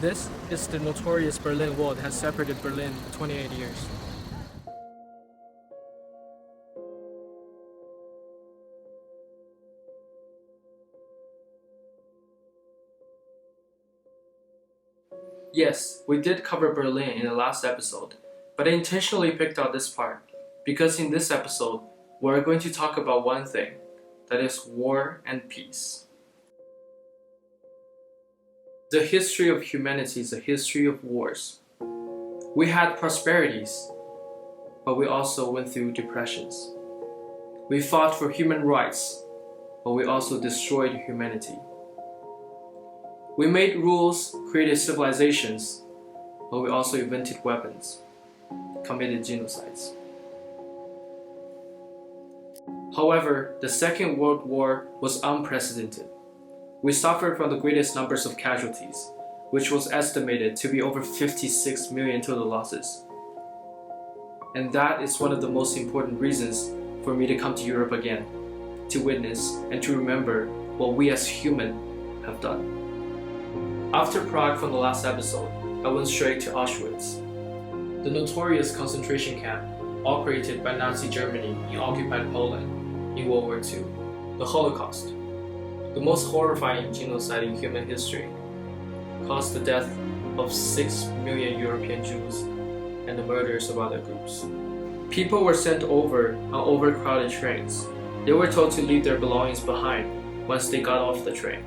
This is the notorious Berlin Wall that has separated Berlin for 28 years. Yes, we did cover Berlin in the last episode, but I intentionally picked out this part because in this episode, we're going to talk about one thing, that is war and peace. The history of humanity is a history of wars. We had prosperities, but we also went through depressions. We fought for human rights, but we also destroyed humanity. We made rules, created civilizations, but we also invented weapons, committed genocides. However, the Second World War was unprecedented. We suffered from the greatest numbers of casualties, which was estimated to be over 56 million total losses. And that is one of the most important reasons for me to come to Europe again, to witness and to remember what we as humans have done. After Prague from the last episode, I went straight to Auschwitz, the notorious concentration camp operated by Nazi Germany in occupied Poland in World War II, the Holocaust, the most horrifying genocide in human history, caused the death of 6 million European Jews and the murders of other groups. People were sent over on overcrowded trains. They were told to leave their belongings behind once they got off the train,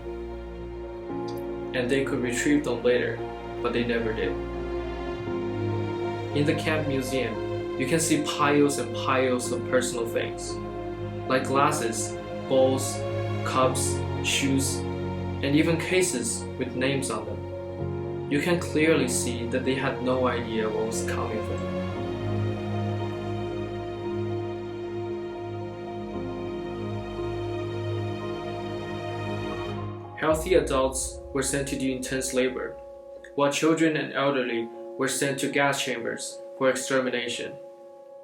and they could retrieve them later, but they never did. In the camp museum, you can see piles and piles of personal things, like glasses, bowls, cups, shoes, and even cases with names on them. You can clearly see that they had no idea what was coming for them. Healthy adults were sent to do intense labor, while children and elderly were sent to gas chambers for extermination,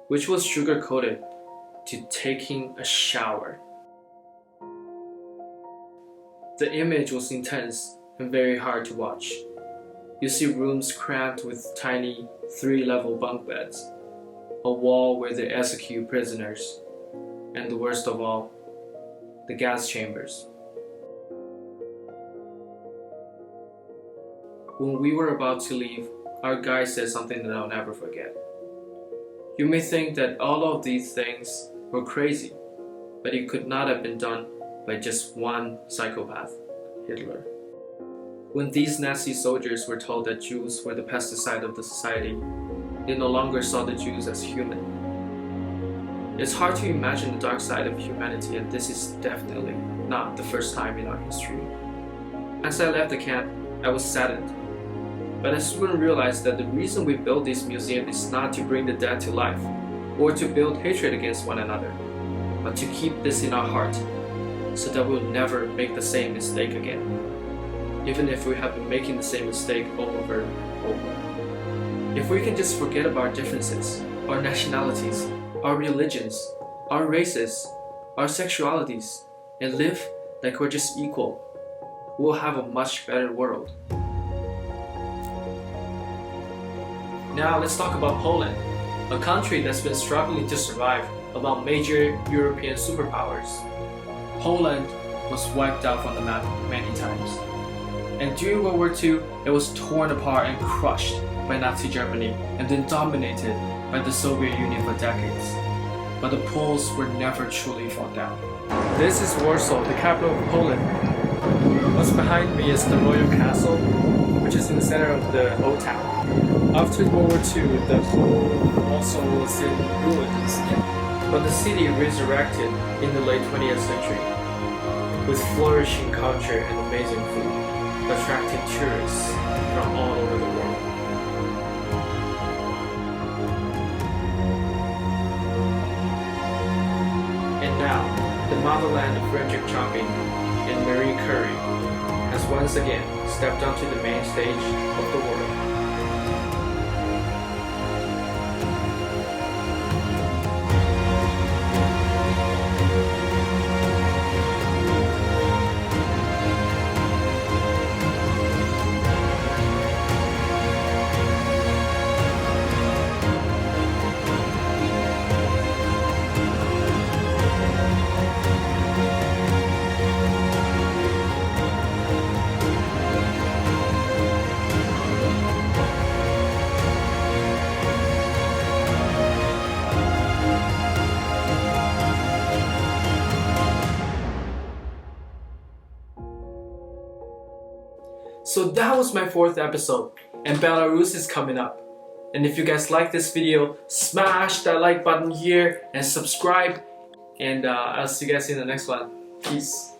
which was sugar-coated to taking a shower. The image was intense and very hard to watch. You see rooms crammed with tiny 3-level bunk beds, a wall where they execute prisoners, and the worst of all, the gas chambers. When we were about to leave, our guide said something that I'll never forget. You may think that all of these things were crazy, but it could not have been done by just one psychopath, Hitler. When these Nazi soldiers were told that Jews were the pesticide of the society, they no longer saw the Jews as human. It's hard to imagine the dark side of humanity, and this is definitely not the first time in our history. As I left the camp, I was saddened. But I soon realized that the reason we build this museum is not to bring the dead to life, or to build hatred against one another, but to keep this in our heart, so that we'll never make the same mistake again, even if we have been making the same mistake over and over. If we can just forget about our differences, our nationalities, our religions, our races, our sexualities, and live like we're just equal, we'll have a much better world. Now let's talk about Poland, a country that's been struggling to survive among major European superpowers. Poland was wiped out from the map many times. And during World War II, it was torn apart and crushed by Nazi Germany and then dominated by the Soviet Union for decades. But the Poles were never truly fought down. This is Warsaw, the capital of Poland. What's behind me is the Royal Castle, which is in the center of the old town. After World War II, the whole also was in ruins, but the city resurrected in the late 20th century, with flourishing culture and amazing food, attracting tourists from all over the world. And now, the motherland of Frederick Chopin and Marie Curie has once again stepped onto the main stage of the world. So that was my 4th episode, and Belarus is coming up. And if you guys like this video, smash that like button here and subscribe. And I'll see you guys in the next one. Peace.